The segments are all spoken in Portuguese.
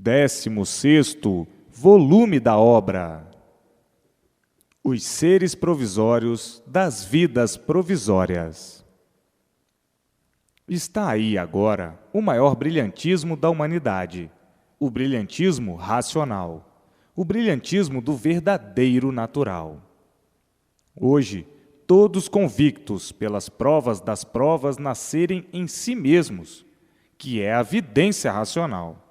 16º volume da obra. Os seres provisórios das vidas provisórias. Está aí agora o maior brilhantismo da humanidade, o brilhantismo racional, o brilhantismo do verdadeiro natural. Hoje, todos convictos pelas provas das provas nascerem em si mesmos, que é a vidência racional,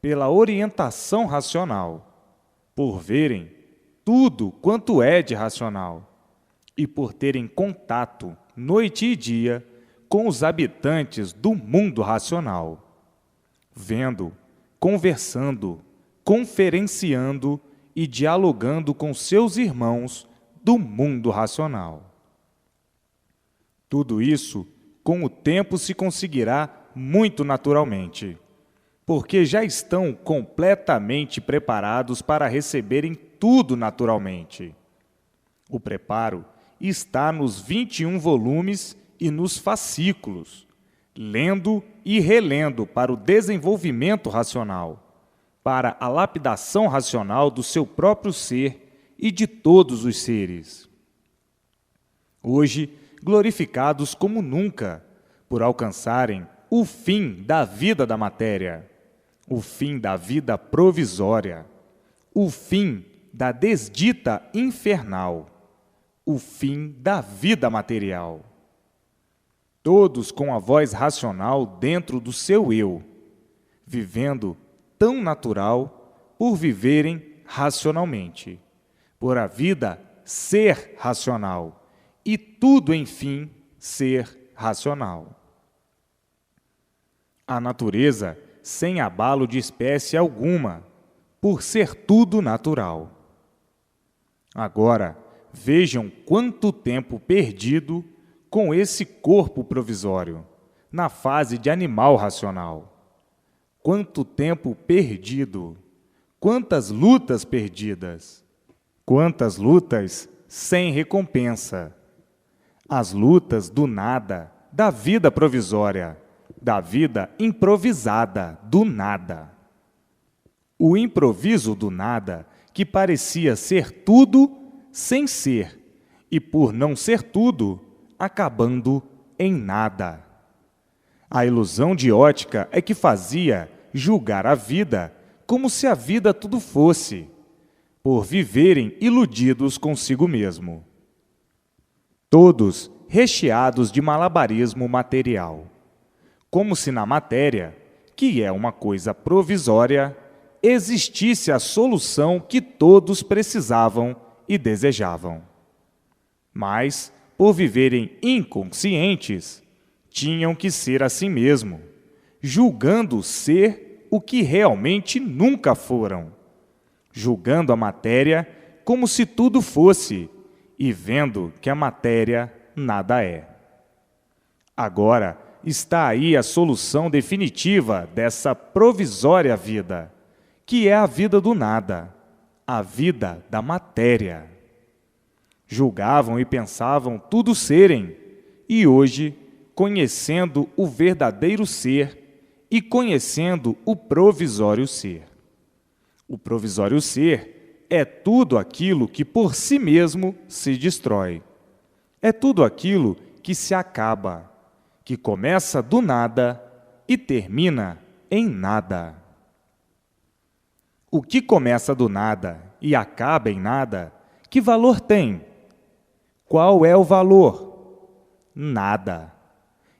pela orientação racional, por verem tudo quanto é de racional e por terem contato, noite e dia, com os habitantes do mundo racional, vendo, conversando, conferenciando e dialogando com seus irmãos do mundo racional. Tudo isso, com o tempo, se conseguirá muito naturalmente, porque já estão completamente preparados para receberem tudo naturalmente. O preparo está nos 21 volumes e nos fascículos, lendo e relendo para o desenvolvimento racional, para a lapidação racional do seu próprio ser e de todos os seres. Hoje, glorificados como nunca, por alcançarem o fim da vida da matéria, o fim da vida provisória, o fim da desdita infernal, o fim da vida material. Todos com a voz racional dentro do seu eu, vivendo tão natural por viverem racionalmente, por a vida ser racional e tudo, enfim, ser racional. A natureza sem abalo de espécie alguma, por ser tudo natural. Agora, vejam quanto tempo perdido com esse corpo provisório, na fase de animal racional. Quanto tempo perdido, quantas lutas perdidas, quantas lutas sem recompensa. As lutas do nada, da vida provisória, da vida improvisada do nada. O improviso do nada, que parecia ser tudo sem ser, e por não ser tudo, acabando em nada. A ilusão de ótica é que fazia julgar a vida como se a vida tudo fosse, por viverem iludidos consigo mesmo. Todos recheados de malabarismo material, como se na matéria, que é uma coisa provisória, existisse a solução que todos precisavam e desejavam. Mas, por viverem inconscientes, tinham que ser assim mesmo, julgando ser o que realmente nunca foram, julgando a matéria como se tudo fosse e vendo que a matéria nada é. Agora está aí a solução definitiva dessa provisória vida, que é a vida do nada, a vida da matéria. Julgavam e pensavam tudo serem, e hoje, conhecendo o verdadeiro ser e conhecendo o provisório ser. O provisório ser é tudo aquilo que por si mesmo se destrói. É tudo aquilo que se acaba, que começa do nada e termina em nada. O que começa do nada e acaba em nada, que valor tem? Qual é o valor? Nada.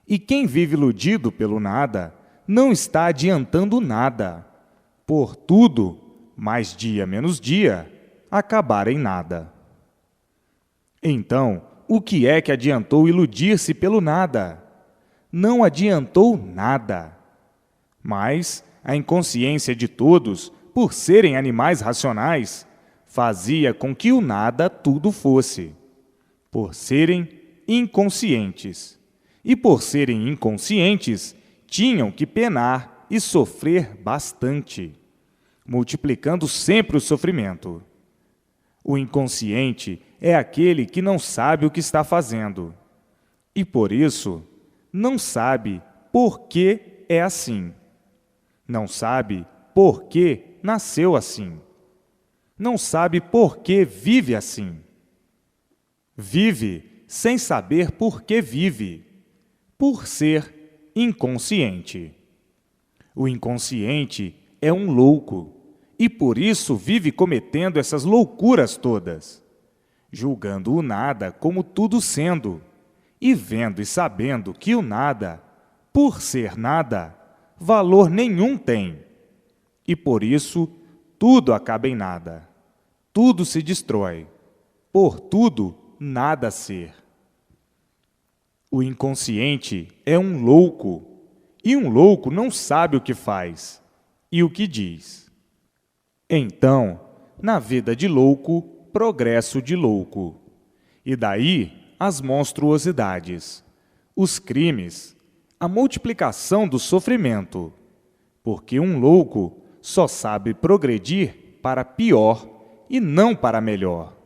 E quem vive iludido pelo nada, não está adiantando nada, por tudo, mais dia menos dia, acabar em nada. Então, o que é que adiantou iludir-se pelo nada? Não adiantou nada. Mas a inconsciência de todos, por serem animais racionais, fazia com que o nada tudo fosse, por serem inconscientes. E por serem inconscientes, tinham que penar e sofrer bastante, multiplicando sempre o sofrimento. O inconsciente é aquele que não sabe o que está fazendo, e por isso não sabe por que é assim. Não sabe por que nasceu assim. Não sabe por que vive assim. Vive sem saber por que vive, por ser inconsciente. O inconsciente é um louco e por isso vive cometendo essas loucuras todas, julgando o nada como tudo sendo e vendo e sabendo que o nada, por ser nada, valor nenhum tem. E por isso tudo acaba em nada, tudo se destrói, por tudo nada ser. O inconsciente é um louco, e um louco não sabe o que faz e o que diz. Então, na vida de louco, progresso de louco. E daí as monstruosidades, os crimes, a multiplicação do sofrimento, porque um louco só sabe progredir para pior e não para melhor,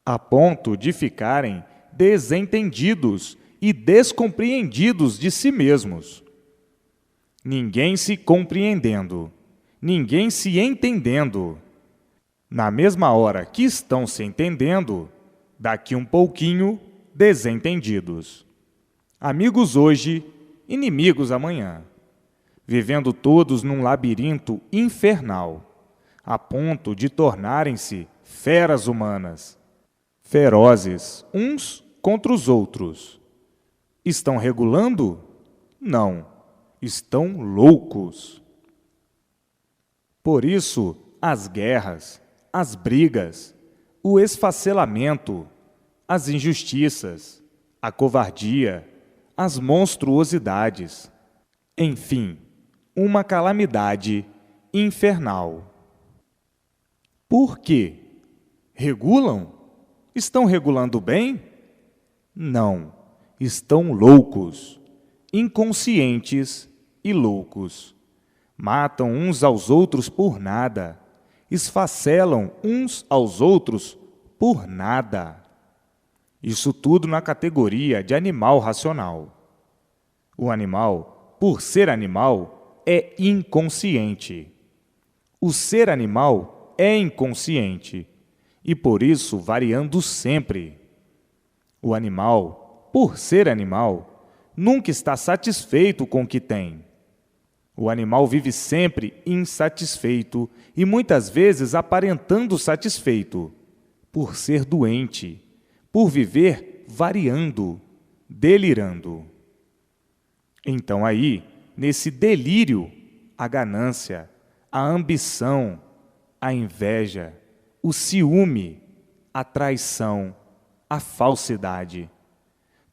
a ponto de ficarem desentendidos e descompreendidos de si mesmos. Ninguém se compreendendo, ninguém se entendendo. Na mesma hora que estão se entendendo, daqui um pouquinho, desentendidos. Amigos hoje, inimigos amanhã, vivendo todos num labirinto infernal, a ponto de tornarem-se feras humanas, ferozes uns contra os outros. Estão regulando? Não, estão loucos. Por isso, as guerras, as brigas, o esfacelamento, as injustiças, a covardia, as monstruosidades, enfim, uma calamidade infernal. Por quê? Regulam? Estão regulando bem? Não, estão loucos, inconscientes e loucos. Matam uns aos outros por nada, esfacelam uns aos outros por nada. Isso tudo na categoria de animal racional. O animal, por ser animal, é inconsciente. O ser animal é inconsciente e, por isso, variando sempre. O animal, por ser animal, nunca está satisfeito com o que tem. O animal vive sempre insatisfeito e muitas vezes aparentando satisfeito, por ser doente, por viver variando, delirando. Então aí, nesse delírio, a ganância, a ambição, a inveja, o ciúme, a traição, a falsidade.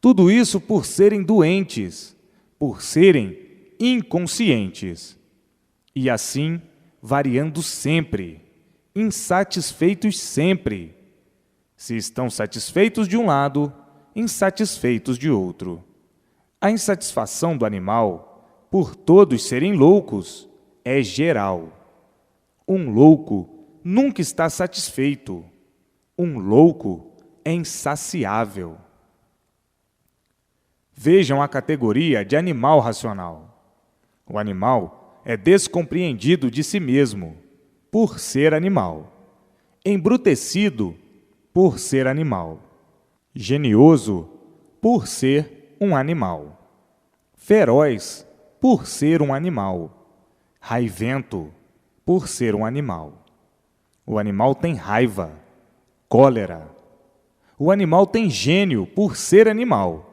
Tudo isso por serem doentes, por serem inconscientes. E assim, variando sempre, insatisfeitos sempre. Se estão satisfeitos de um lado, insatisfeitos de outro. A insatisfação do animal, por todos serem loucos, é geral. Um louco nunca está satisfeito. Um louco é insaciável. Vejam a categoria de animal racional. O animal é descompreendido de si mesmo, por ser animal. Embrutecido, por ser animal. Genioso, por ser um animal. Feroz, por ser um animal. Raivento, por ser um animal. O animal tem raiva, cólera. O animal tem gênio, por ser animal.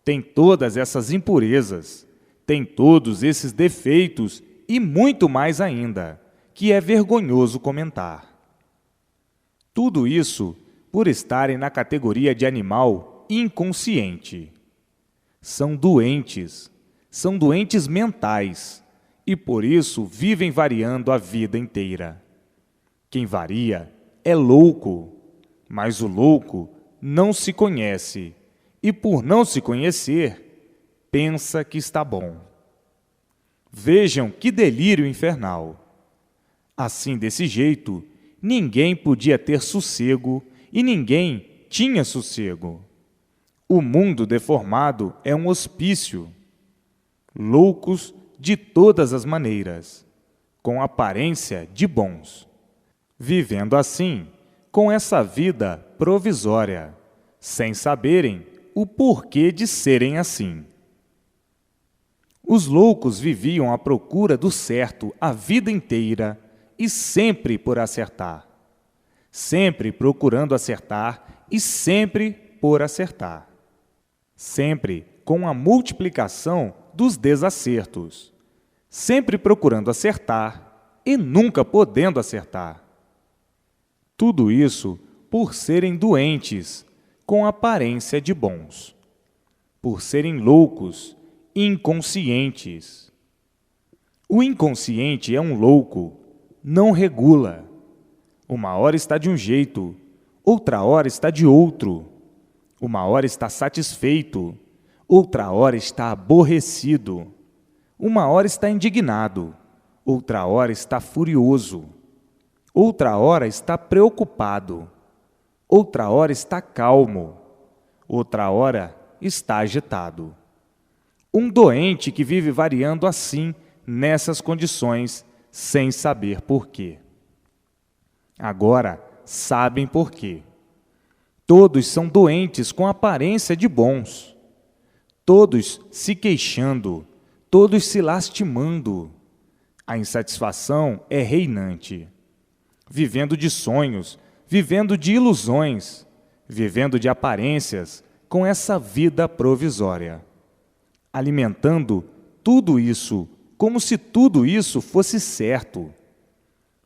Tem todas essas impurezas, tem todos esses defeitos e muito mais ainda, que é vergonhoso comentar. Tudo isso por estarem na categoria de animal inconsciente. São doentes mentais, e por isso vivem variando a vida inteira. Quem varia é louco, mas o louco não se conhece, e por não se conhecer, pensa que está bom. Vejam que delírio infernal! Assim, desse jeito, ninguém podia ter sossego e ninguém tinha sossego. O mundo deformado é um hospício. Loucos de todas as maneiras, com aparência de bons, vivendo assim, com essa vida provisória, sem saberem o porquê de serem assim. Os loucos viviam à procura do certo a vida inteira e sempre por acertar, sempre procurando acertar e sempre por acertar, sempre com a multiplicação dos desacertos, sempre procurando acertar e nunca podendo acertar. Tudo isso por serem doentes, com aparência de bons, por serem loucos, inconscientes. O inconsciente é um louco, não regula. Uma hora está de um jeito, outra hora está de outro. Uma hora está satisfeito, outra hora está aborrecido. Uma hora está indignado, outra hora está furioso. Outra hora está preocupado, outra hora está calmo, outra hora está agitado. Um doente que vive variando assim, nessas condições, sem saber por quê. Agora, sabem por quê. Todos são doentes com aparência de bons. Todos se queixando, todos se lastimando. A insatisfação é reinante. Vivendo de sonhos, vivendo de ilusões, vivendo de aparências, com essa vida provisória. Alimentando tudo isso, como se tudo isso fosse certo.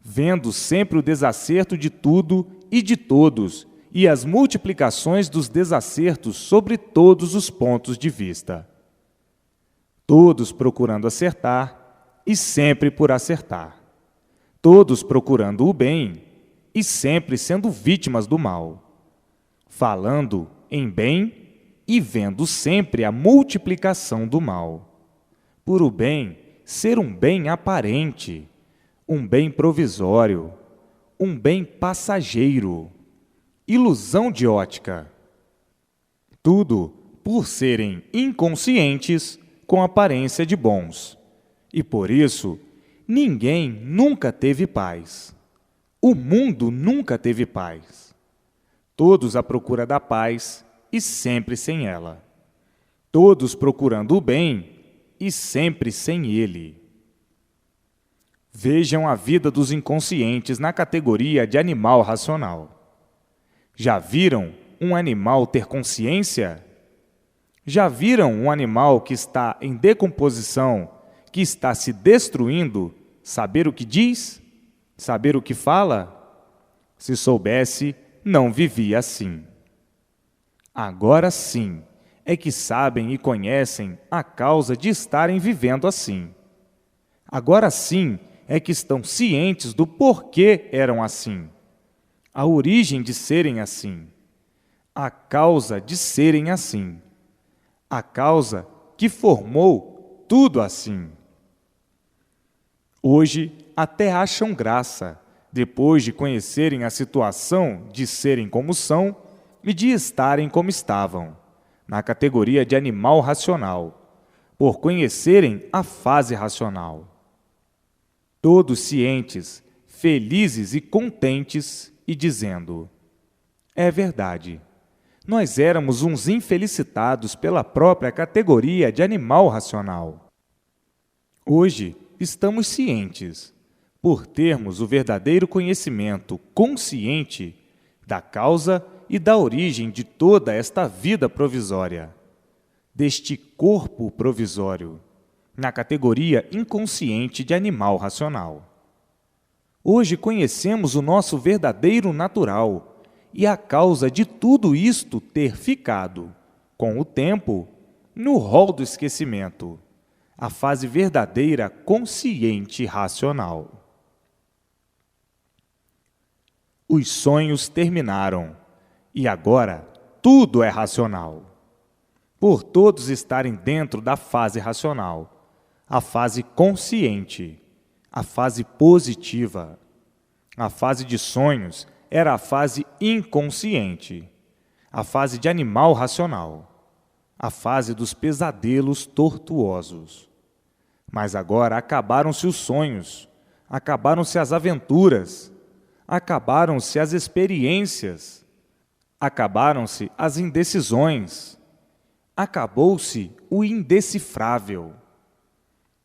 Vendo sempre o desacerto de tudo e de todos, e as multiplicações dos desacertos sobre todos os pontos de vista. Todos procurando acertar e sempre por acertar. Todos procurando o bem e sempre sendo vítimas do mal. Falando em bem e vendo sempre a multiplicação do mal. Por o bem ser um bem aparente, um bem provisório, um bem passageiro, ilusão de ótica. Tudo por serem inconscientes com aparência de bons. E por isso, ninguém nunca teve paz. O mundo nunca teve paz. Todos à procura da paz e sempre sem ela. Todos procurando o bem e sempre sem ele. Vejam a vida dos inconscientes na categoria de animal racional. Já viram um animal ter consciência? Já viram um animal que está em decomposição, que está se destruindo, saber o que diz? Saber o que fala? Se soubesse, não vivia assim. Agora sim, é que sabem e conhecem a causa de estarem vivendo assim. Agora sim, é que estão cientes do porquê eram assim, a origem de serem assim, a causa de serem assim, a causa que formou tudo assim. Hoje até acham graça, depois de conhecerem a situação de serem como são e de estarem como estavam, na categoria de animal racional, por conhecerem a fase racional. Todos cientes, felizes e contentes, e dizendo: é verdade, nós éramos uns infelicitados pela própria categoria de animal racional. Hoje estamos cientes, por termos o verdadeiro conhecimento consciente da causa e da origem de toda esta vida provisória, deste corpo provisório, na categoria inconsciente de animal racional. Hoje conhecemos o nosso verdadeiro natural e a causa de tudo isto ter ficado, com o tempo, no rol do esquecimento, a fase verdadeira consciente racional. Os sonhos terminaram, e agora tudo é racional. Por todos estarem dentro da fase racional, a fase consciente, a fase positiva. A fase de sonhos era a fase inconsciente, a fase de animal racional, a fase dos pesadelos tortuosos. Mas agora acabaram-se os sonhos, acabaram-se as aventuras, acabaram-se as experiências, acabaram-se as indecisões, acabou-se o indecifrável.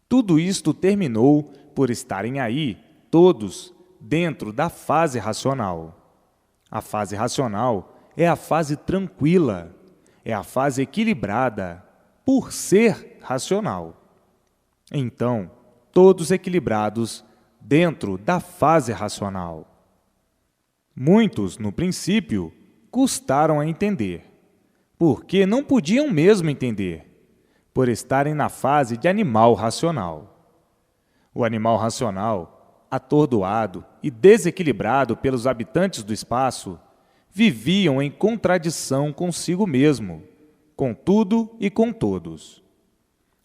Tudo isto terminou por estarem aí, todos, dentro da fase racional. A fase racional é a fase tranquila, é a fase equilibrada, por ser racional. Então, todos equilibrados dentro da fase racional. Muitos, no princípio, custaram a entender, porque não podiam mesmo entender, por estarem na fase de animal racional. O animal racional, atordoado e desequilibrado pelos habitantes do espaço, viviam em contradição consigo mesmo, com tudo e com todos.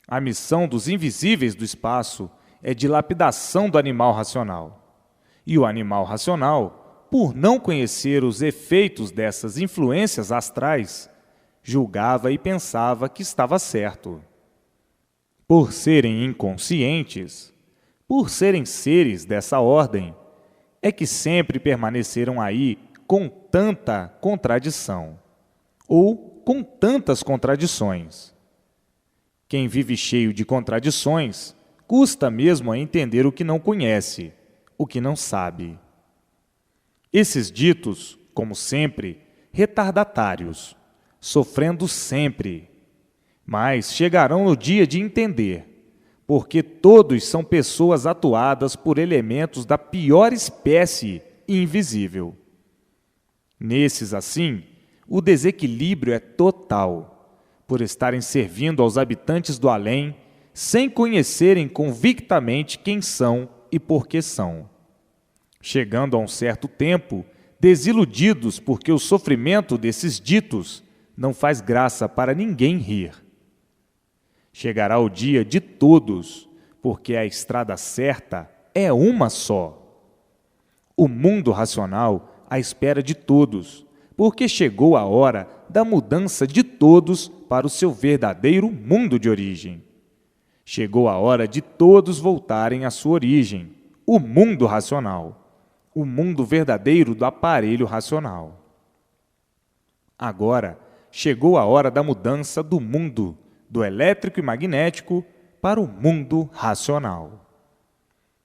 A missão dos invisíveis do espaço é dilapidação do animal racional. E o animal racional, por não conhecer os efeitos dessas influências astrais, julgava e pensava que estava certo. Por serem inconscientes, por serem seres dessa ordem, é que sempre permaneceram aí com tanta contradição, ou com tantas contradições. Quem vive cheio de contradições, custa mesmo a entender o que não conhece, o que não sabe. Esses ditos, como sempre, retardatários, sofrendo sempre, mas chegarão no dia de entender, porque todos são pessoas atuadas por elementos da pior espécie invisível. Nesses, assim, o desequilíbrio é total, por estarem servindo aos habitantes do além, sem conhecerem convictamente quem são e por que são. Chegando a um certo tempo, desiludidos porque o sofrimento desses ditos não faz graça para ninguém rir. Chegará o dia de todos, porque a estrada certa é uma só. O mundo racional à espera de todos, porque chegou a hora da mudança de todos para o seu verdadeiro mundo de origem. Chegou a hora de todos voltarem à sua origem, o mundo racional, o mundo verdadeiro do aparelho racional. Agora, chegou a hora da mudança do mundo, do elétrico e magnético, para o mundo racional.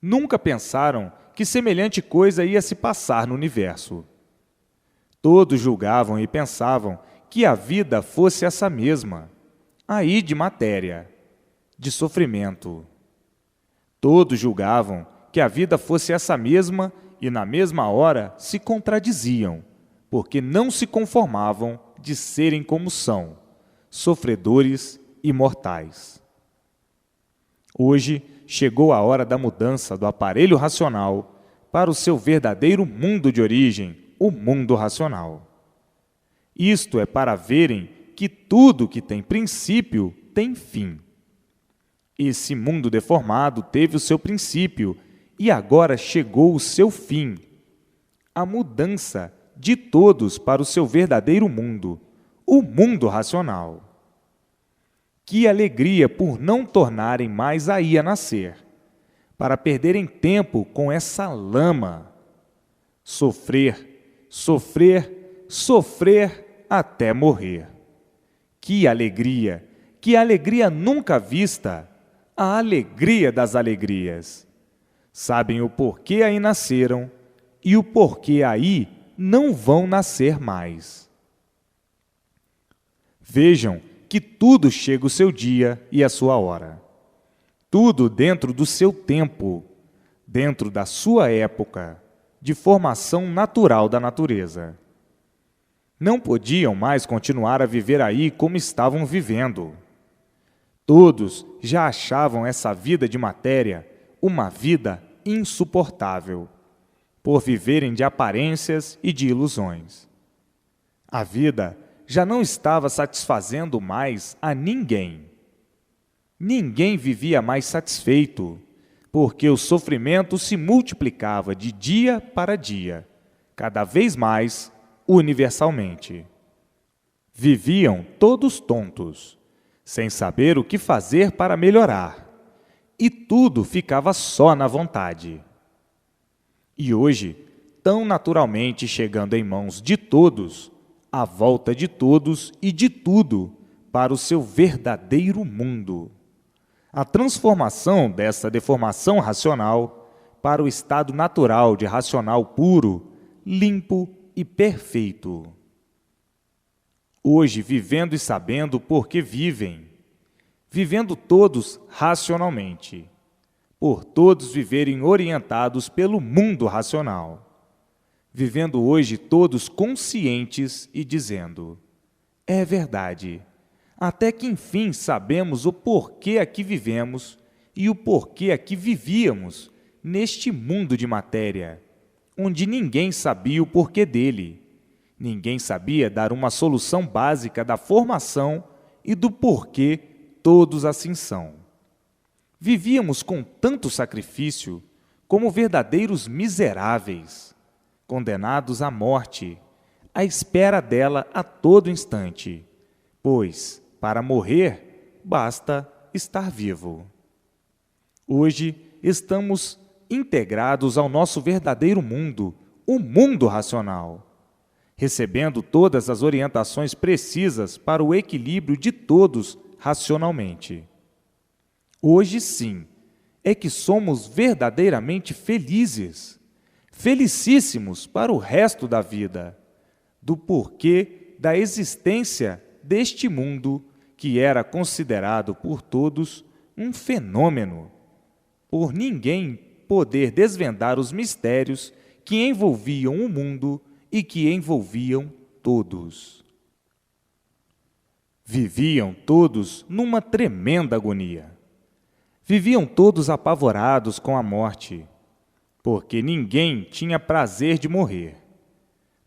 Nunca pensaram que semelhante coisa ia se passar no universo. Todos julgavam e pensavam que a vida fosse essa mesma, aí de matéria, de sofrimento. Todos julgavam que a vida fosse essa mesma e, na mesma hora, se contradiziam, porque não se conformavam de serem como são, sofredores e mortais. Hoje chegou a hora da mudança do aparelho racional para o seu verdadeiro mundo de origem, o mundo racional. Isto é para verem que tudo que tem princípio tem fim. Esse mundo deformado teve o seu princípio e agora chegou o seu fim. A mudança de todos para o seu verdadeiro mundo, o mundo racional. Que alegria por não tornarem mais aí a nascer, para perderem tempo com essa lama. Sofrer, sofrer, sofrer até morrer. Que alegria nunca vista, a alegria das alegrias. Sabem o porquê aí nasceram e o porquê aí não vão nascer mais. Vejam que tudo chega o seu dia e a sua hora. Tudo dentro do seu tempo, dentro da sua época, de formação natural da natureza. Não podiam mais continuar a viver aí como estavam vivendo. Todos já achavam essa vida de matéria uma vida insuportável, por viverem de aparências e de ilusões. A vida já não estava satisfazendo mais a ninguém. Ninguém vivia mais satisfeito, porque o sofrimento se multiplicava de dia para dia, cada vez mais universalmente. Viviam todos tontos, sem saber o que fazer para melhorar, e tudo ficava só na vontade. E hoje, tão naturalmente chegando em mãos de todos, à volta de todos e de tudo, para o seu verdadeiro mundo. A transformação dessa deformação racional para o estado natural de racional puro, limpo e perfeito. Hoje, vivendo e sabendo por que vivem, vivendo todos racionalmente, por todos viverem orientados pelo mundo racional, vivendo hoje todos conscientes e dizendo: é verdade, até que enfim sabemos o porquê aqui vivemos e o porquê aqui vivíamos neste mundo de matéria, onde ninguém sabia o porquê dele, ninguém sabia dar uma solução básica da formação e do porquê todos assim são. Vivíamos com tanto sacrifício como verdadeiros miseráveis, condenados à morte, à espera dela a todo instante, pois, para morrer, basta estar vivo. Hoje, estamos integrados ao nosso verdadeiro mundo, o mundo racional, recebendo todas as orientações precisas para o equilíbrio de todos racionalmente. Hoje, sim, é que somos verdadeiramente felizes, felicíssimos para o resto da vida, do porquê da existência deste mundo que era considerado por todos um fenômeno, por ninguém poder desvendar os mistérios que envolviam o mundo e que envolviam todos. Viviam todos numa tremenda agonia. Viviam todos apavorados com a morte, porque ninguém tinha prazer de morrer.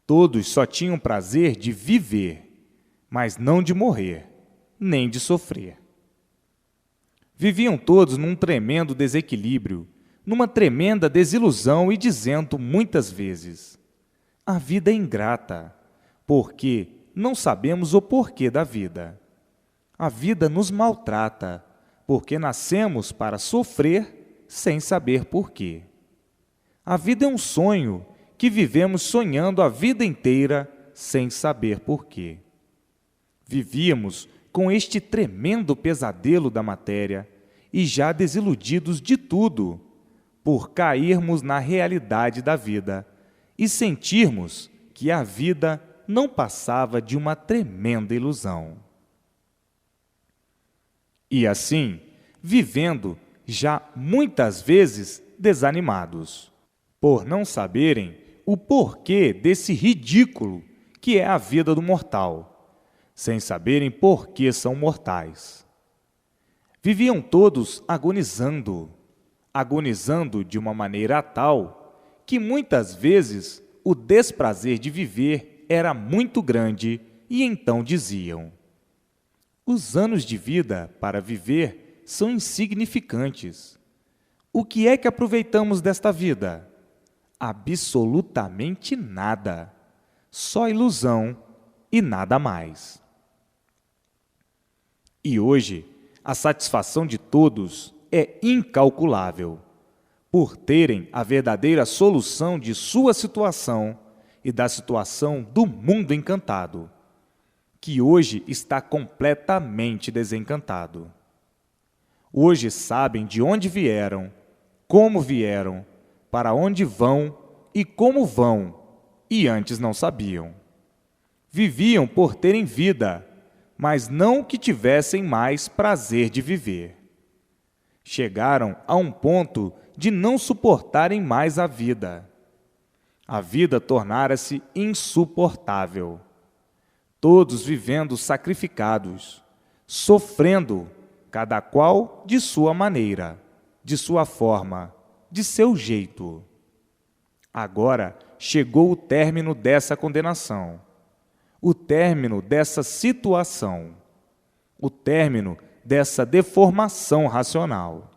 Todos só tinham prazer de viver, mas não de morrer, nem de sofrer. Viviam todos num tremendo desequilíbrio, numa tremenda desilusão e dizendo muitas vezes: a vida é ingrata, porque não sabemos o porquê da vida. A vida nos maltrata, porque nascemos para sofrer sem saber porquê. A vida é um sonho que vivemos sonhando a vida inteira sem saber porquê. Vivíamos com este tremendo pesadelo da matéria e já desiludidos de tudo, por cairmos na realidade da vida e sentirmos que a vida não passava de uma tremenda ilusão. E assim, vivendo já muitas vezes desanimados, por não saberem o porquê desse ridículo que é a vida do mortal, sem saberem por que são mortais. Viviam todos agonizando, agonizando de uma maneira tal que muitas vezes o desprazer de viver era muito grande e então diziam: os anos de vida para viver são insignificantes. O que é que aproveitamos desta vida? Absolutamente nada. Só ilusão e nada mais. E hoje, a satisfação de todos é incalculável, por terem a verdadeira solução de sua situação e da situação do mundo encantado, que hoje está completamente desencantado. Hoje sabem de onde vieram, como vieram, para onde vão e como vão, e antes não sabiam. Viviam por terem vida, mas não que tivessem mais prazer de viver. Chegaram a um ponto de não suportarem mais a vida. A vida tornara-se insuportável. Todos vivendo sacrificados, sofrendo, cada qual de sua maneira, de sua forma, de seu jeito. Agora chegou o término dessa condenação, o término dessa situação, o término dessa deformação racional.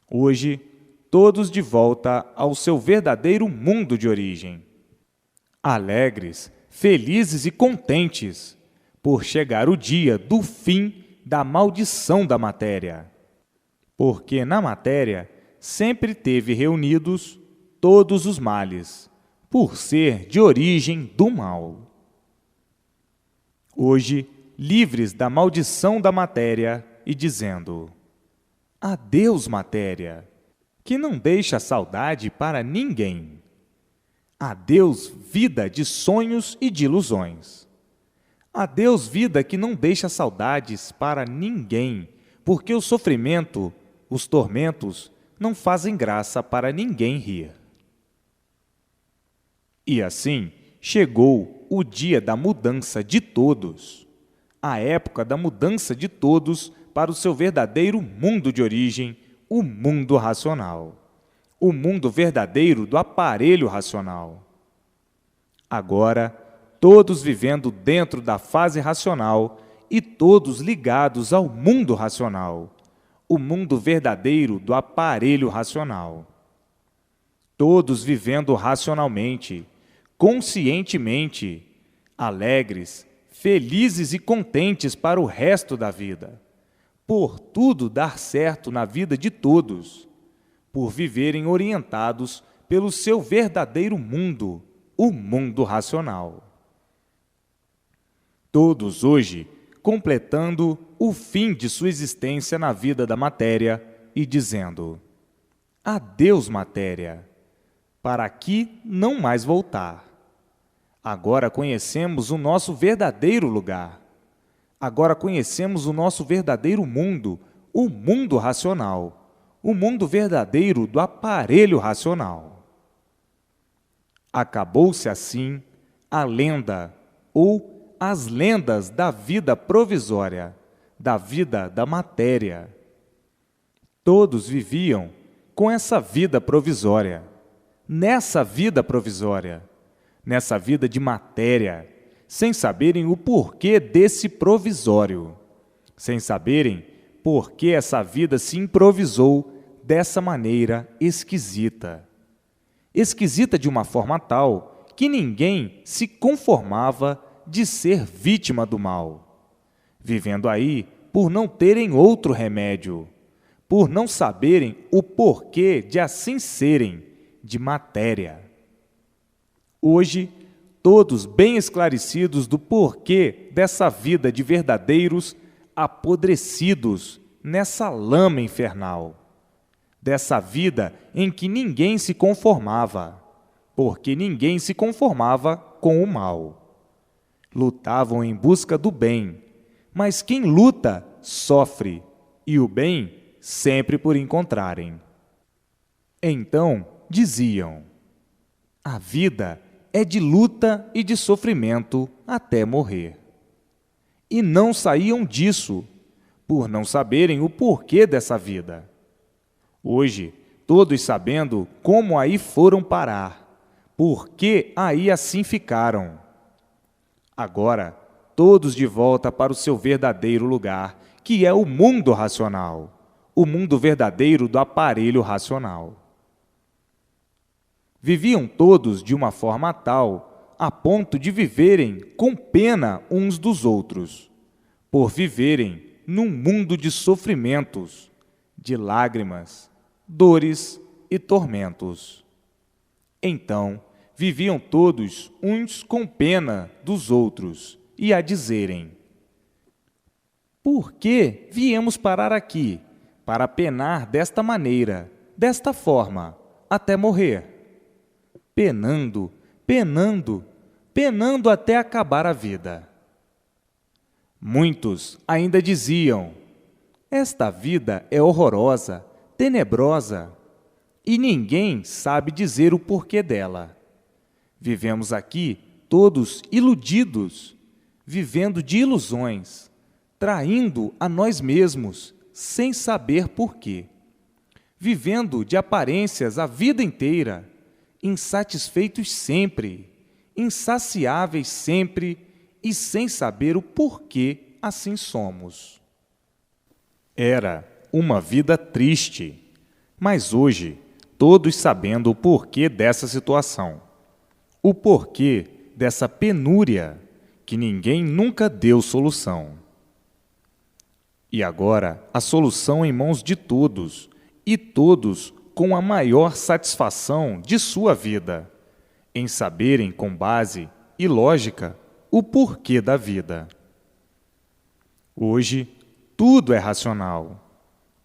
Hoje, todos de volta ao seu verdadeiro mundo de origem, alegres, felizes e contentes, por chegar o dia do fim da maldição da matéria. Porque na matéria sempre teve reunidos todos os males, por ser de origem do mal. Hoje, livres da maldição da matéria e dizendo: adeus, matéria, que não deixa saudade para ninguém. Adeus, vida de sonhos e de ilusões. Adeus, vida que não deixa saudades para ninguém, porque o sofrimento, os tormentos, não fazem graça para ninguém rir. E assim chegou o dia da mudança de todos, a época da mudança de todos para o seu verdadeiro mundo de origem, o mundo racional, o mundo verdadeiro do aparelho racional. Agora, todos vivendo dentro da fase racional e todos ligados ao mundo racional, o mundo verdadeiro do aparelho racional. Todos vivendo racionalmente, conscientemente, alegres, felizes e contentes para o resto da vida, por tudo dar certo na vida de todos, por viverem orientados pelo seu verdadeiro mundo, o mundo racional. Todos hoje completando o fim de sua existência na vida da matéria e dizendo: adeus, matéria, para aqui não mais voltar. Agora conhecemos o nosso verdadeiro lugar. Agora conhecemos o nosso verdadeiro mundo, o mundo racional, o mundo verdadeiro do aparelho racional. Acabou-se assim a lenda ou as lendas da vida provisória, da vida da matéria. Todos viviam com essa vida provisória, nessa vida provisória, nessa vida de matéria, sem saberem o porquê desse provisório, sem saberem por que essa vida se improvisou dessa maneira esquisita. Esquisita de uma forma tal que ninguém se conformava de ser vítima do mal, vivendo aí por não terem outro remédio, por não saberem o porquê de assim serem de matéria. Hoje, todos bem esclarecidos do porquê dessa vida de verdadeiros apodrecidos nessa lama infernal, dessa vida em que ninguém se conformava, porque ninguém se conformava com o mal. Lutavam em busca do bem, mas quem luta sofre, e o bem sempre por encontrarem. Então diziam: a vida é de luta e de sofrimento até morrer. E não saíam disso, por não saberem o porquê dessa vida. Hoje, todos sabendo como aí foram parar, por que aí assim ficaram. Agora, todos de volta para o seu verdadeiro lugar, que é o mundo racional, o mundo verdadeiro do aparelho racional. Viviam todos de uma forma tal, a ponto de viverem com pena uns dos outros, por viverem num mundo de sofrimentos, de lágrimas, dores e tormentos. Então, viviam todos uns com pena dos outros e a dizerem: por que viemos parar aqui, para penar desta maneira, desta forma, até morrer? Penando, penando, penando até acabar a vida. Muitos ainda diziam: esta vida é horrorosa, tenebrosa, e ninguém sabe dizer o porquê dela. Vivemos aqui todos iludidos, vivendo de ilusões, traindo a nós mesmos, sem saber porquê. Vivendo de aparências a vida inteira, insatisfeitos sempre, insaciáveis sempre e sem saber o porquê assim somos. Era uma vida triste, mas hoje, todos sabendo o porquê dessa situação, o porquê dessa penúria, que ninguém nunca deu solução. E agora, a solução em mãos de todos, e todos com a maior satisfação de sua vida, em saberem com base e lógica o porquê da vida. Hoje, tudo é racional.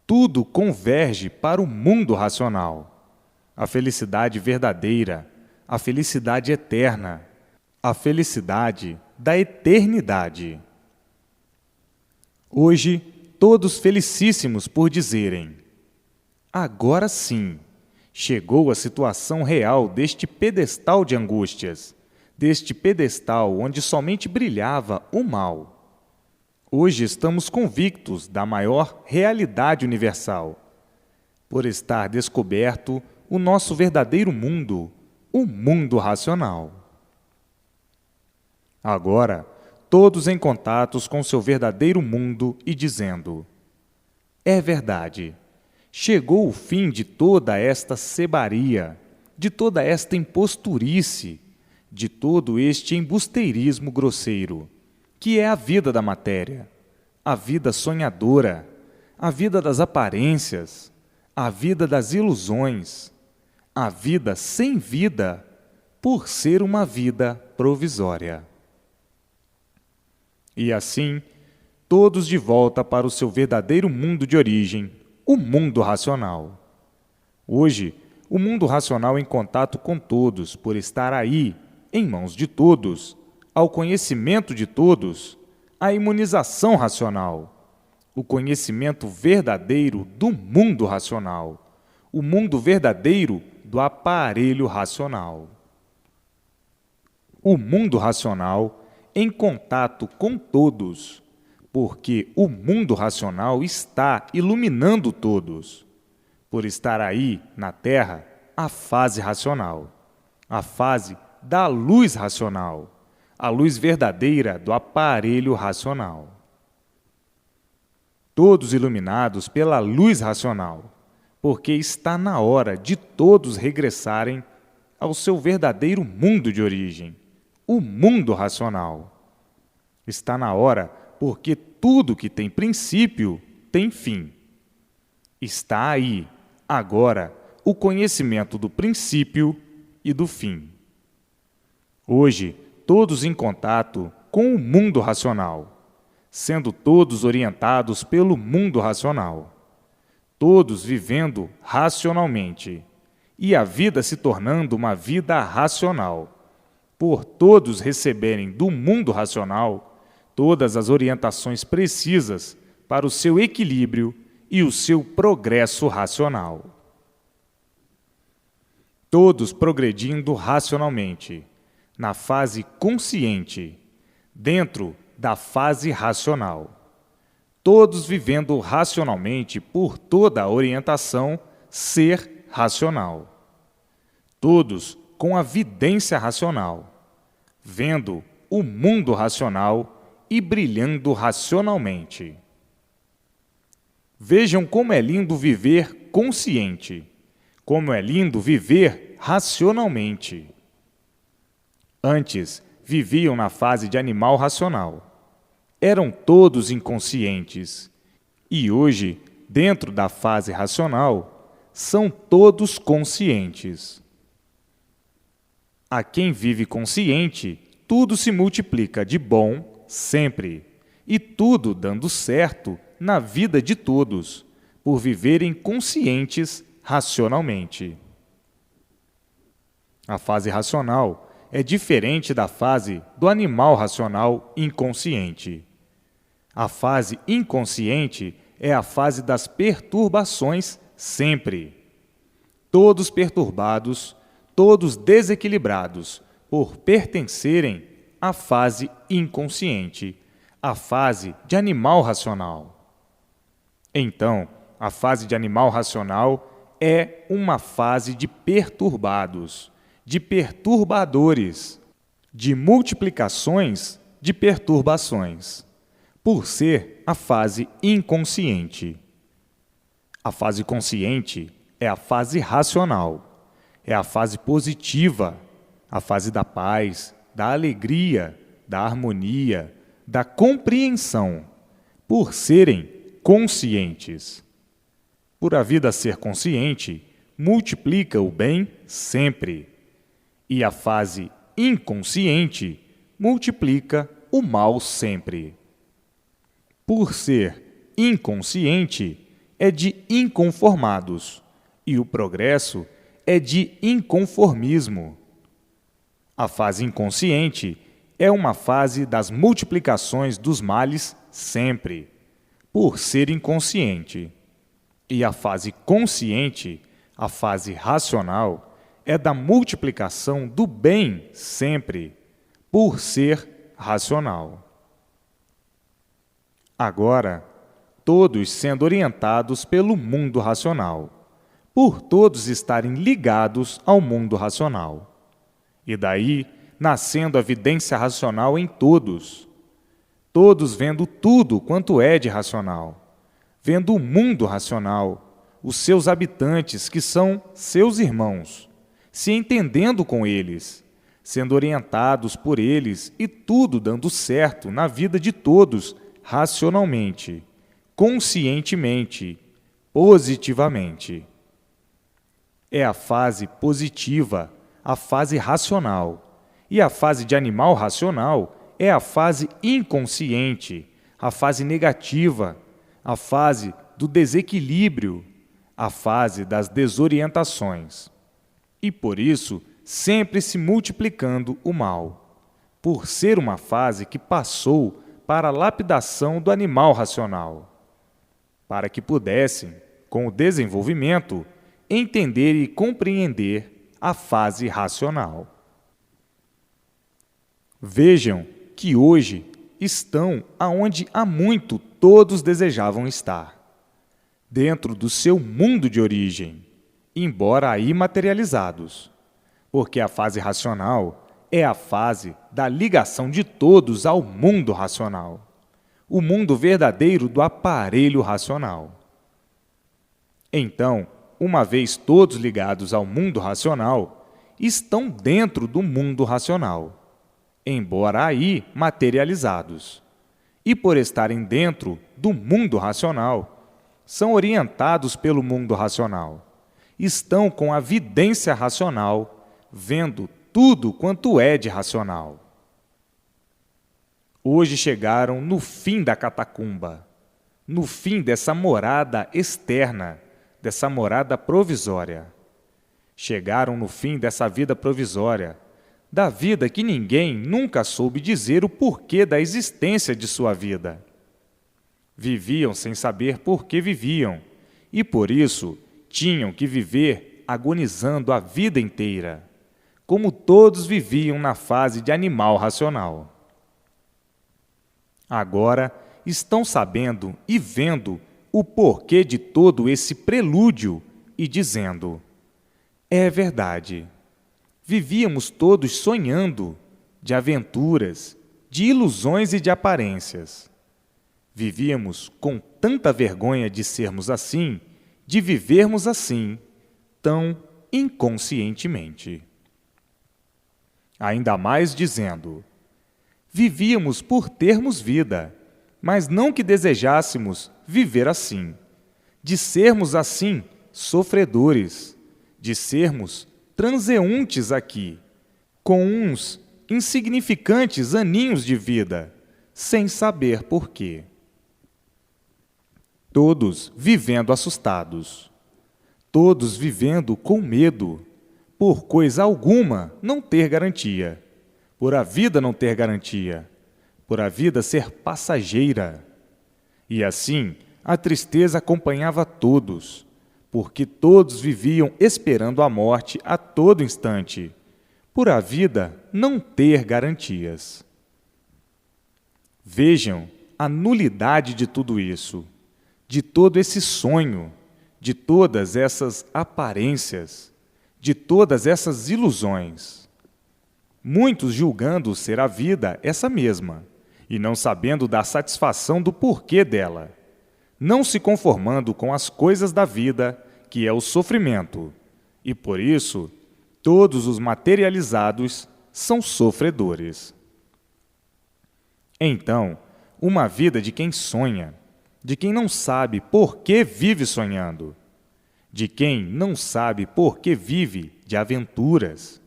Tudo converge para o mundo racional. A felicidade verdadeira, a felicidade eterna, a felicidade da eternidade. Hoje, todos felicíssimos por dizerem: agora sim, chegou a situação real deste pedestal de angústias, deste pedestal onde somente brilhava o mal. Hoje estamos convictos da maior realidade universal, por estar descoberto o nosso verdadeiro mundo, o mundo racional. Agora, todos em contatos com seu verdadeiro mundo e dizendo: é verdade, chegou o fim de toda esta sebaria, de toda esta imposturice, de todo este embusteirismo grosseiro, que é a vida da matéria, a vida sonhadora, a vida das aparências, a vida das ilusões, a vida sem vida, por ser uma vida provisória. E assim, todos de volta para o seu verdadeiro mundo de origem, o mundo racional. Hoje, o mundo racional em contato com todos, por estar aí, em mãos de todos, ao conhecimento de todos, a imunização racional, o conhecimento verdadeiro do mundo racional, o mundo verdadeiro do aparelho racional. O mundo racional em contato com todos, porque o mundo racional está iluminando todos, por estar aí, na Terra, a fase racional, a fase da luz racional, a luz verdadeira do aparelho racional. Todos iluminados pela luz racional, porque está na hora de todos regressarem ao seu verdadeiro mundo de origem, o mundo racional. Está na hora porque tudo que tem princípio tem fim. Está aí, agora, o conhecimento do princípio e do fim. Hoje, todos em contato com o mundo racional, sendo todos orientados pelo mundo racional, todos vivendo racionalmente, e a vida se tornando uma vida racional, por todos receberem do mundo racional todas as orientações precisas para o seu equilíbrio e o seu progresso racional. Todos progredindo racionalmente, na fase consciente, dentro da fase racional. Todos vivendo racionalmente por toda a orientação ser racional. Todos com a vidência racional, vendo o mundo racional e brilhando racionalmente. Vejam como é lindo viver consciente, como é lindo viver racionalmente. Antes, viviam na fase de animal racional. Eram todos inconscientes. E hoje, dentro da fase racional, são todos conscientes. A quem vive consciente, tudo se multiplica de bom sempre, e tudo dando certo na vida de todos, por viverem conscientes racionalmente. A fase racional é diferente da fase do animal racional inconsciente. A fase inconsciente é a fase das perturbações sempre. Todos perturbados, todos desequilibrados, por pertencerem à fase inconsciente, a fase de animal racional. Então, a fase de animal racional é uma fase de perturbados, de perturbadores, de multiplicações de perturbações, por ser a fase inconsciente. A fase consciente é a fase racional, é a fase positiva, a fase da paz, da alegria, da harmonia, da compreensão, por serem conscientes. Por a vida ser consciente, multiplica o bem sempre, e a fase inconsciente multiplica o mal sempre. Por ser inconsciente, é de inconformados, e o progresso é de inconformismo. A fase inconsciente é uma fase das multiplicações dos males sempre, por ser inconsciente. E a fase consciente, a fase racional, é da multiplicação do bem sempre, por ser racional. Agora, todos sendo orientados pelo mundo racional, por todos estarem ligados ao mundo racional. E daí, nascendo a vidência racional em todos, todos vendo tudo quanto é de racional, vendo o mundo racional, os seus habitantes, que são seus irmãos, se entendendo com eles, sendo orientados por eles e tudo dando certo na vida de todos, racionalmente, conscientemente, positivamente. É a fase positiva, a fase racional, e a fase de animal racional é a fase inconsciente, a fase negativa, a fase do desequilíbrio, a fase das desorientações. E por isso, sempre se multiplicando o mal, por ser uma fase que passou para a lapidação do animal racional, para que pudessem, com o desenvolvimento, entender e compreender a fase racional. Vejam que hoje estão aonde há muito todos desejavam estar, dentro do seu mundo de origem, embora aí materializados, porque a fase racional é a fase da ligação de todos ao mundo racional, o mundo verdadeiro do aparelho racional. Então, uma vez todos ligados ao mundo racional, estão dentro do mundo racional, embora aí materializados. E por estarem dentro do mundo racional, são orientados pelo mundo racional. Estão com a vidência racional, vendo tudo quanto é de racional. Hoje chegaram no fim da catacumba, no fim dessa morada externa, dessa morada provisória. Chegaram no fim dessa vida provisória, da vida que ninguém nunca soube dizer o porquê da existência de sua vida. Viviam sem saber por que viviam, e por isso tinham que viver agonizando a vida inteira, como todos viviam na fase de animal racional. Agora estão sabendo e vendo o porquê de todo esse prelúdio e dizendo: é verdade, vivíamos todos sonhando de aventuras, de ilusões e de aparências. Vivíamos com tanta vergonha de sermos assim, de vivermos assim, tão inconscientemente. Ainda mais dizendo: vivíamos por termos vida, mas não que desejássemos viver assim, de sermos assim sofredores, de sermos transeuntes aqui, com uns insignificantes aninhos de vida, sem saber por quê. Todos vivendo assustados, todos vivendo com medo, por coisa alguma não ter garantia, por a vida não ter garantia, por a vida ser passageira. E assim, a tristeza acompanhava todos, porque todos viviam esperando a morte a todo instante, por a vida não ter garantias. Vejam a nulidade de tudo isso, de todo esse sonho, de todas essas aparências, de todas essas ilusões. Muitos julgando ser a vida essa mesma, e não sabendo da satisfação do porquê dela, não se conformando com as coisas da vida, que é o sofrimento, e por isso todos os materializados são sofredores. Então, uma vida de quem sonha, de quem não sabe por que vive sonhando, de quem não sabe por que vive de aventuras,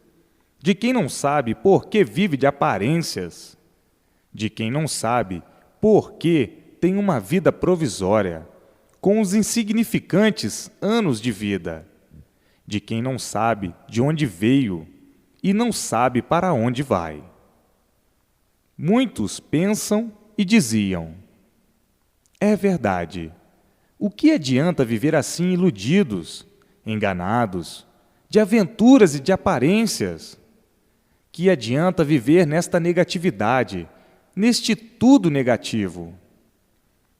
de quem não sabe por que vive de aparências, de quem não sabe por que tem uma vida provisória, com os insignificantes anos de vida, de quem não sabe de onde veio e não sabe para onde vai. Muitos pensam e diziam: é verdade. O que adianta viver assim iludidos, enganados, de aventuras e de aparências? Que adianta viver nesta negatividade, neste tudo negativo?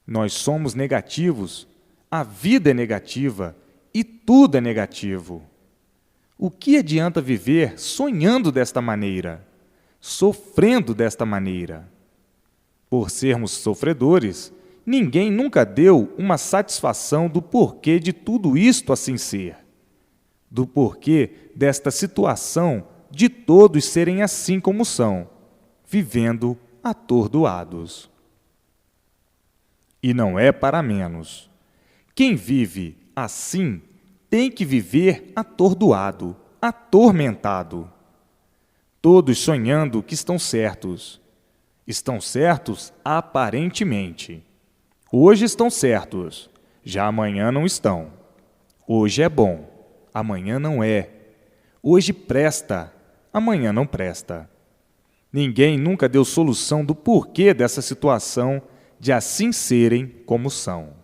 Nós somos negativos, a vida é negativa e tudo é negativo. O que adianta viver sonhando desta maneira, sofrendo desta maneira? Por sermos sofredores, ninguém nunca deu uma satisfação do porquê de tudo isto assim ser, do porquê desta situação de todos serem assim como são, vivendo atordoados. E não é para menos. Quem vive assim tem que viver atordoado, atormentado. Todos sonhando que estão certos. Estão certos aparentemente. Hoje estão certos, já amanhã não estão. Hoje é bom, amanhã não é. Hoje presta, amanhã não presta. Ninguém nunca deu solução do porquê dessa situação de assim serem como são.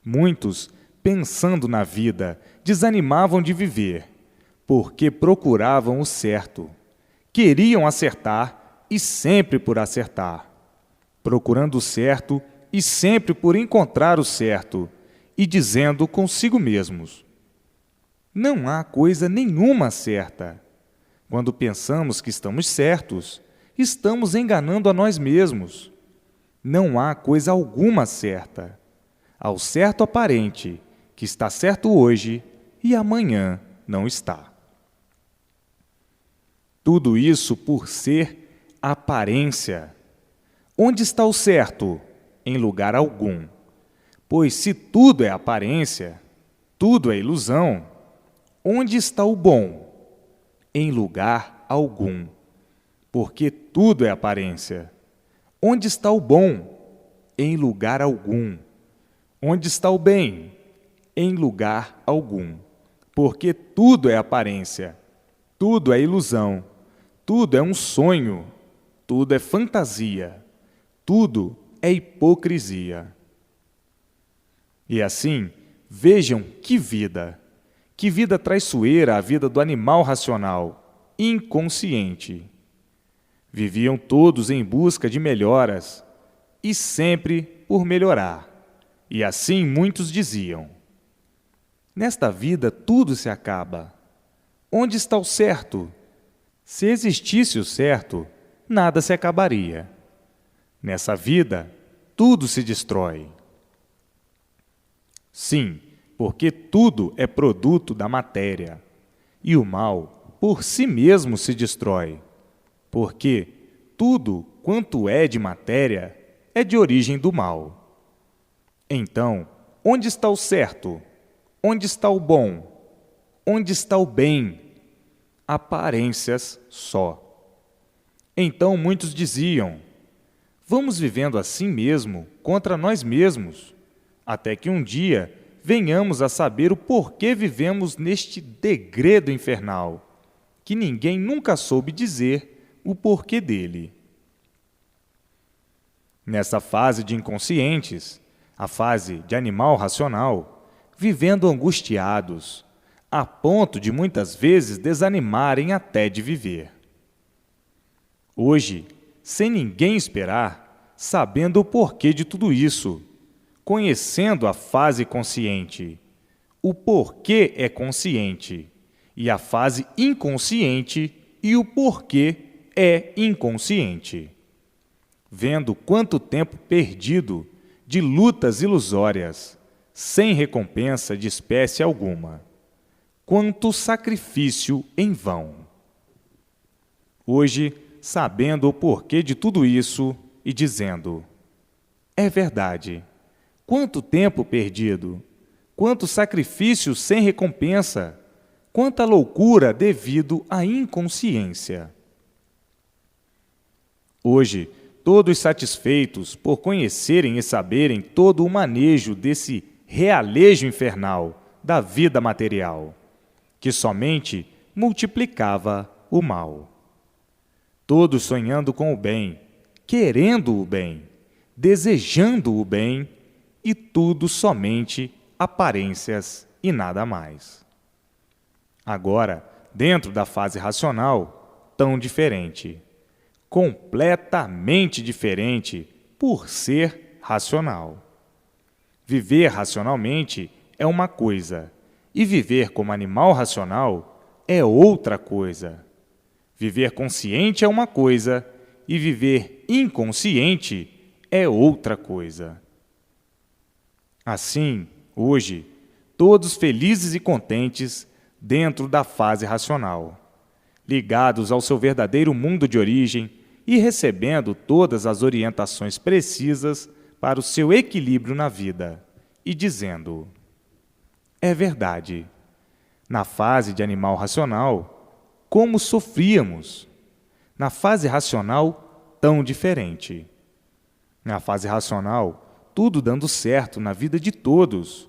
Muitos, pensando na vida, desanimavam de viver, porque procuravam o certo. Queriam acertar e sempre por acertar, procurando o certo e sempre por encontrar o certo, e dizendo consigo mesmos: não há coisa nenhuma certa. Quando pensamos que estamos certos, estamos enganando a nós mesmos. Não há coisa alguma certa. Ao certo aparente, que está certo hoje e amanhã não está. Tudo isso por ser aparência. Onde está o certo? Em lugar algum. Pois se tudo é aparência, tudo é ilusão, onde está o bom? Em lugar algum. Porque tudo é aparência. Onde está o bom? Em lugar algum. Onde está o bem? Em lugar algum. Porque tudo é aparência, tudo é ilusão, tudo é um sonho, tudo é fantasia, tudo é hipocrisia. E assim, vejam que vida traiçoeira a vida do animal racional, inconsciente. Viviam todos em busca de melhoras e sempre por melhorar. E assim muitos diziam: nesta vida tudo se acaba. Onde está o certo? Se existisse o certo, nada se acabaria. Nessa vida, tudo se destrói. Sim, porque tudo é produto da matéria, e o mal por si mesmo se destrói, porque tudo quanto é de matéria é de origem do mal. Então, onde está o certo? Onde está o bom? Onde está o bem? Aparências só. Então muitos diziam: vamos vivendo assim mesmo, contra nós mesmos, até que um dia venhamos a saber o porquê vivemos neste degredo infernal, que ninguém nunca soube dizer o porquê dele. Nessa fase de inconscientes, a fase de animal racional, vivendo angustiados, a ponto de muitas vezes desanimarem até de viver. Hoje, sem ninguém esperar, sabendo o porquê de tudo isso, conhecendo a fase consciente, o porquê é consciente, e a fase inconsciente e o porquê é inconsciente. Vendo quanto tempo perdido de lutas ilusórias, sem recompensa de espécie alguma. Quanto sacrifício em vão. Hoje, sabendo o porquê de tudo isso e dizendo: é verdade, quanto tempo perdido, quanto sacrifício sem recompensa, quanta loucura devido à inconsciência. Hoje, todos satisfeitos por conhecerem e saberem todo o manejo desse realejo infernal da vida material, que somente multiplicava o mal. Todos sonhando com o bem, querendo o bem, desejando o bem, e tudo somente aparências e nada mais. Agora, dentro da fase racional, tão diferente. Completamente diferente por ser racional. Viver racionalmente é uma coisa, e viver como animal racional é outra coisa. Viver consciente é uma coisa, e viver inconsciente é outra coisa. Assim, hoje, todos felizes e contentes dentro da fase racional, ligados ao seu verdadeiro mundo de origem e recebendo todas as orientações precisas para o seu equilíbrio na vida, e dizendo: é verdade, na fase de animal racional, como sofríamos. Na fase racional, tão diferente. Na fase racional, tudo dando certo na vida de todos.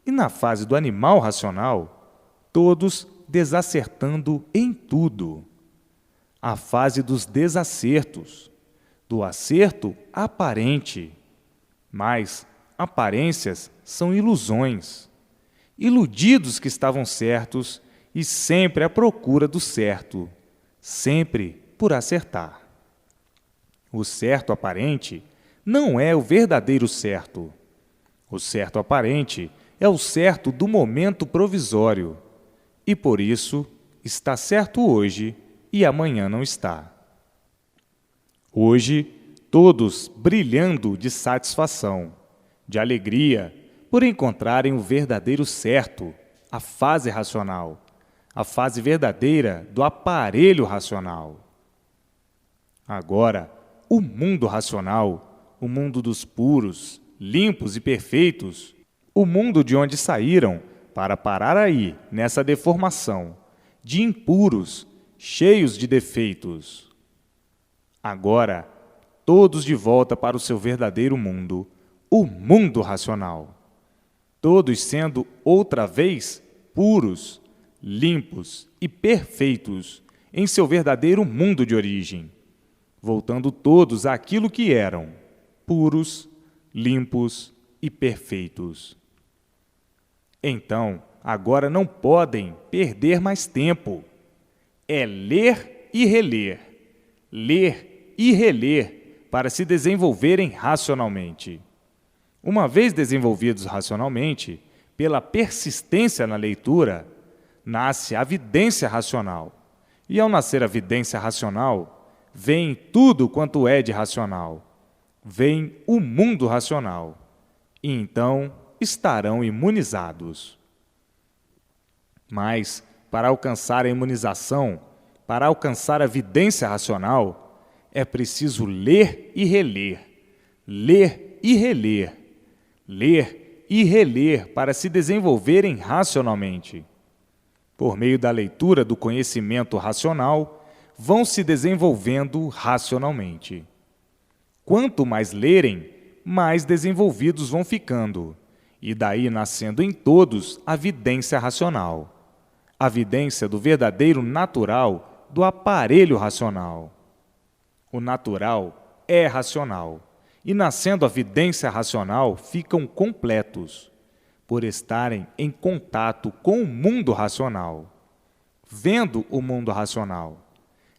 E na fase do animal racional, todos desacertando em tudo. A fase dos desacertos, do acerto aparente. Mas aparências são ilusões. Iludidos que estavam certos e sempre à procura do certo, sempre por acertar. O certo aparente não é o verdadeiro certo. O certo aparente é o certo do momento provisório, e por isso está certo hoje e amanhã não está. Hoje, todos brilhando de satisfação, de alegria, por encontrarem o verdadeiro certo, a fase racional, a fase verdadeira do aparelho racional. Agora, o mundo racional, o mundo dos puros, limpos e perfeitos, o mundo de onde saíram para parar aí, nessa deformação, de impuros, cheios de defeitos. Agora, todos de volta para o seu verdadeiro mundo, o mundo racional. Todos sendo outra vez puros, limpos e perfeitos em seu verdadeiro mundo de origem, voltando todos àquilo que eram, puros, limpos e perfeitos. Então, agora não podem perder mais tempo. É ler e reler para se desenvolverem racionalmente. Uma vez desenvolvidos racionalmente, pela persistência na leitura, nasce a vidência racional. E ao nascer a vidência racional, vem tudo quanto é de racional. Vem o mundo racional. E então estarão imunizados. Mas, para alcançar a imunização, para alcançar a vidência racional, é preciso ler e reler, ler e reler, ler e reler para se desenvolverem racionalmente. Por meio da leitura do conhecimento racional, vão se desenvolvendo racionalmente. Quanto mais lerem, mais desenvolvidos vão ficando, e daí nascendo em todos a vidência racional, a vidência do verdadeiro natural do aparelho racional. O natural é racional, e nascendo a vidência racional ficam completos, por estarem em contato com o mundo racional, vendo o mundo racional,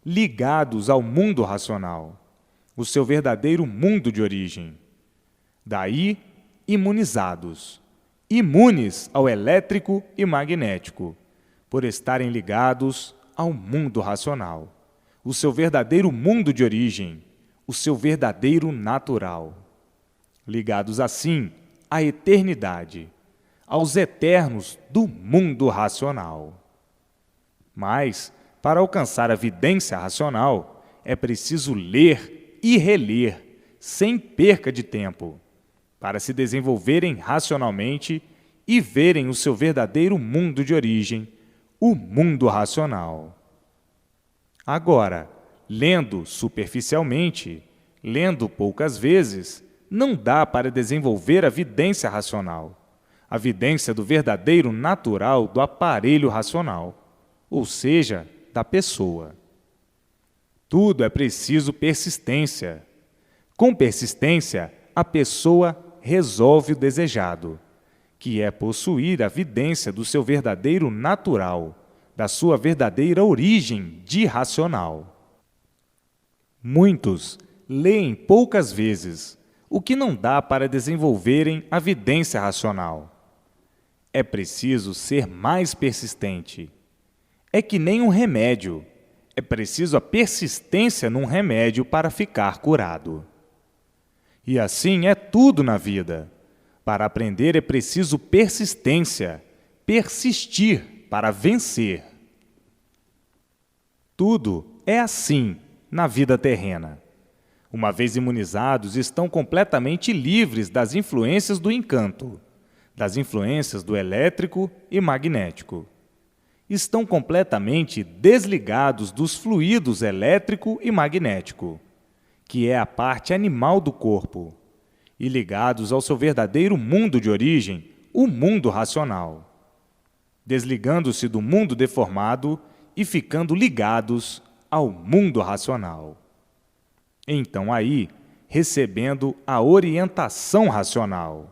ligados ao mundo racional, o seu verdadeiro mundo de origem. Daí, imunizados, imunes ao elétrico e magnético, por estarem ligados ao mundo racional, o seu verdadeiro mundo de origem, o seu verdadeiro natural. Ligados assim à eternidade, aos eternos do mundo racional. Mas, para alcançar a vidência racional, é preciso ler e reler, sem perca de tempo, para se desenvolverem racionalmente e verem o seu verdadeiro mundo de origem, o mundo racional. Agora, lendo superficialmente, lendo poucas vezes, não dá para desenvolver a vidência racional, a vidência do verdadeiro natural do aparelho racional, ou seja, da pessoa. Tudo é preciso persistência. Com persistência, a pessoa resolve o desejado, que é possuir a vidência do seu verdadeiro natural, da sua verdadeira origem de racional. Muitos leem poucas vezes, o que não dá para desenvolverem a vidência racional. É preciso ser mais persistente. É que nem um remédio. É preciso a persistência num remédio para ficar curado. E assim é tudo na vida. Para aprender é preciso persistência, persistir para vencer. Tudo é assim na vida terrena. Uma vez imunizados, estão completamente livres das influências do encanto, das influências do elétrico e magnético. Estão completamente desligados dos fluidos elétrico e magnético, que é a parte animal do corpo, e ligados ao seu verdadeiro mundo de origem, o mundo racional, desligando-se do mundo deformado e ficando ligados ao mundo racional. Então aí, recebendo a orientação racional,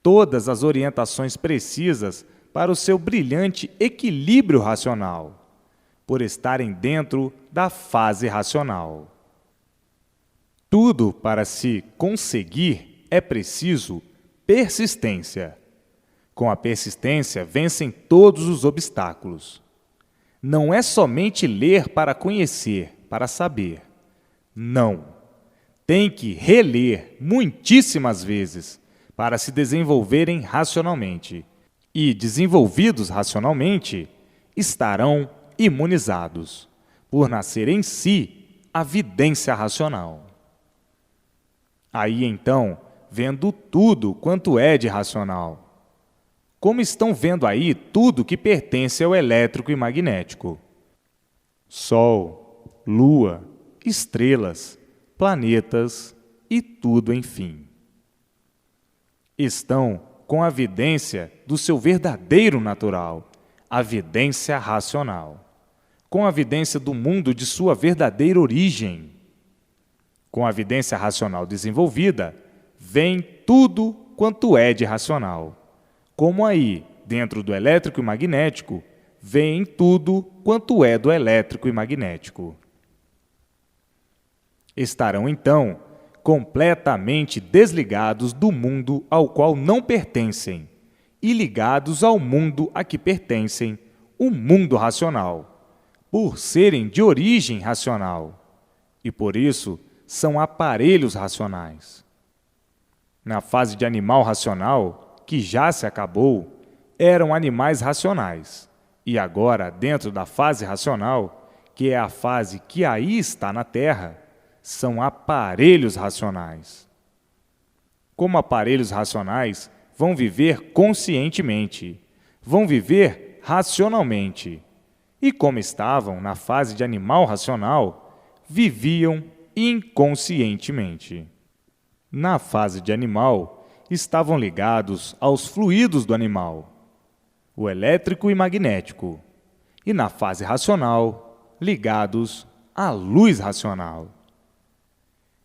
todas as orientações precisas para o seu brilhante equilíbrio racional, por estarem dentro da fase racional. Tudo para se conseguir é preciso persistência. Com a persistência, vencem todos os obstáculos. Não é somente ler para conhecer, para saber. Não. Tem que reler muitíssimas vezes para se desenvolverem racionalmente. E, desenvolvidos racionalmente, estarão imunizados, por nascer em si a vidência racional. Aí, então, vendo tudo quanto é de racional. Como estão vendo aí tudo que pertence ao elétrico e magnético. Sol, lua, estrelas, planetas e tudo, enfim. Estão com a vidência do seu verdadeiro natural, a vidência racional, com a vidência do mundo de sua verdadeira origem. Com a vidência racional desenvolvida, vem tudo quanto é de racional. Como aí, dentro do elétrico e magnético, vem tudo quanto é do elétrico e magnético. Estarão, então, completamente desligados do mundo ao qual não pertencem e ligados ao mundo a que pertencem, o mundo racional, por serem de origem racional, e por isso são aparelhos racionais. Na fase de animal racional, que já se acabou, eram animais racionais, e agora, dentro da fase racional, que é a fase que aí está na Terra, são aparelhos racionais. Como aparelhos racionais, vão viver conscientemente, vão viver racionalmente. E como estavam na fase de animal racional, viviam inconscientemente. Na fase de animal, estavam ligados aos fluidos do animal, o elétrico e magnético, e na fase racional, ligados à luz racional.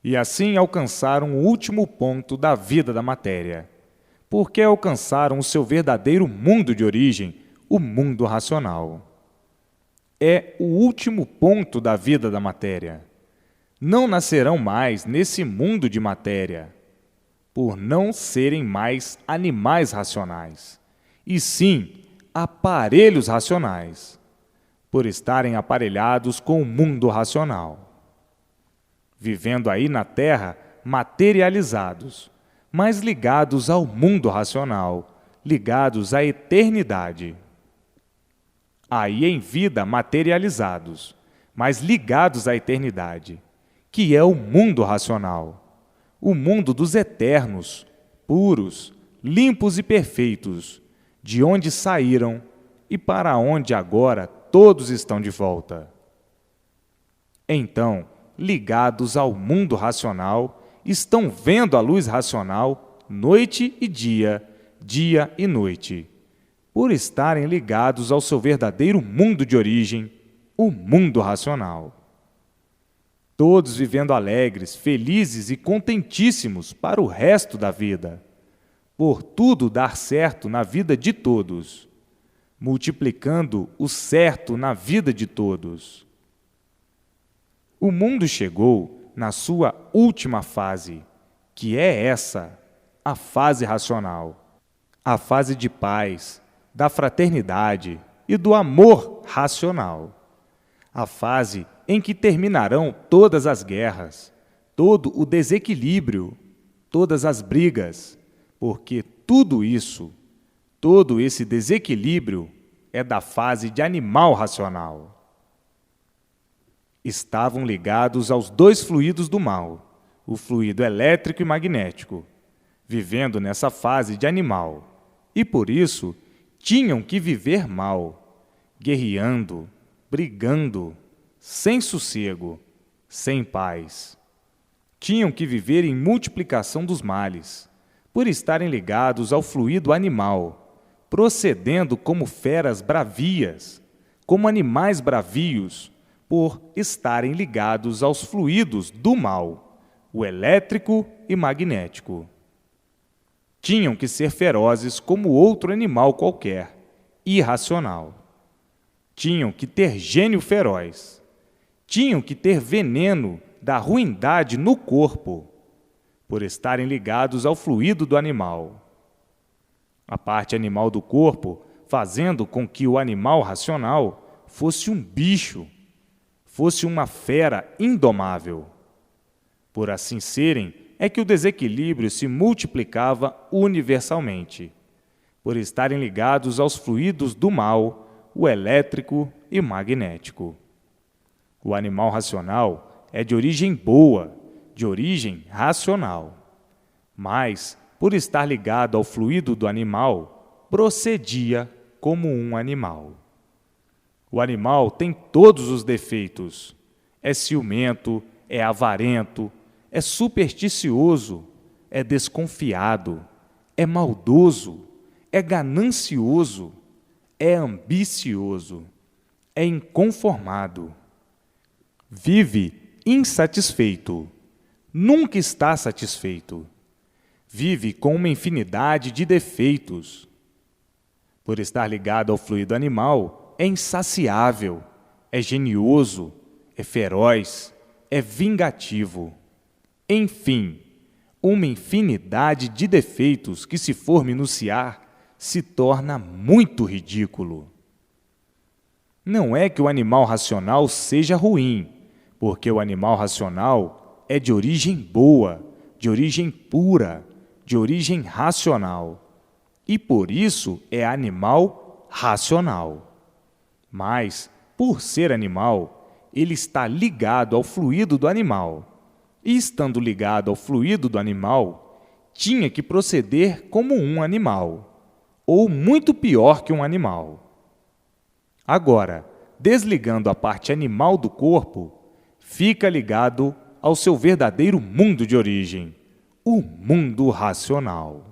E assim alcançaram o último ponto da vida da matéria, porque alcançaram o seu verdadeiro mundo de origem, o mundo racional. É o último ponto da vida da matéria. Não nascerão mais nesse mundo de matéria, por não serem mais animais racionais, e sim aparelhos racionais, por estarem aparelhados com o mundo racional. Vivendo aí na Terra, materializados, mas ligados ao mundo racional, ligados à eternidade. Aí em vida materializados, mas ligados à eternidade, que é o mundo racional, o mundo dos eternos, puros, limpos e perfeitos, de onde saíram e para onde agora todos estão de volta. Então, ligados ao mundo racional, estão vendo a luz racional noite e dia, dia e noite, por estarem ligados ao seu verdadeiro mundo de origem, o mundo racional. Todos vivendo alegres, felizes e contentíssimos para o resto da vida, por tudo dar certo na vida de todos, multiplicando o certo na vida de todos. O mundo chegou na sua última fase, que é essa, a fase racional, a fase de paz, da fraternidade e do amor racional, a fase em que terminarão todas as guerras, todo o desequilíbrio, todas as brigas, porque tudo isso, todo esse desequilíbrio é da fase de animal racional. Estavam ligados aos dois fluidos do mal, o fluido elétrico e magnético, vivendo nessa fase de animal, e por isso tinham que viver mal, guerreando, brigando, sem sossego, sem paz. Tinham que viver em multiplicação dos males, por estarem ligados ao fluido animal, procedendo como feras bravias, como animais bravios, por estarem ligados aos fluidos do mal, o elétrico e magnético. Tinham que ser ferozes como outro animal qualquer, irracional. Tinham que ter gênio feroz. Tinham que ter veneno da ruindade no corpo, por estarem ligados ao fluido do animal. A parte animal do corpo fazendo com que o animal racional fosse um bicho, fosse uma fera indomável. Por assim serem, é que o desequilíbrio se multiplicava universalmente, por estarem ligados aos fluidos do mal, o elétrico e magnético. O animal racional é de origem boa, de origem racional, mas, por estar ligado ao fluido do animal, procedia como um animal. O animal tem todos os defeitos. É ciumento, é avarento, é supersticioso, é desconfiado, é maldoso, é ganancioso, é ambicioso, é inconformado. Vive insatisfeito, nunca está satisfeito. Vive com uma infinidade de defeitos. Por estar ligado ao fluido animal, é insaciável, é genioso, é feroz, é vingativo. Enfim, uma infinidade de defeitos que, se for minuciar, se torna muito ridículo. Não é que o animal racional seja ruim, porque o animal racional é de origem boa, de origem pura, de origem racional, e por isso é animal racional. Mas, por ser animal, ele está ligado ao fluido do animal, e estando ligado ao fluido do animal, tinha que proceder como um animal, ou muito pior que um animal. Agora, desligando a parte animal do corpo, fica ligado ao seu verdadeiro mundo de origem, o mundo racional.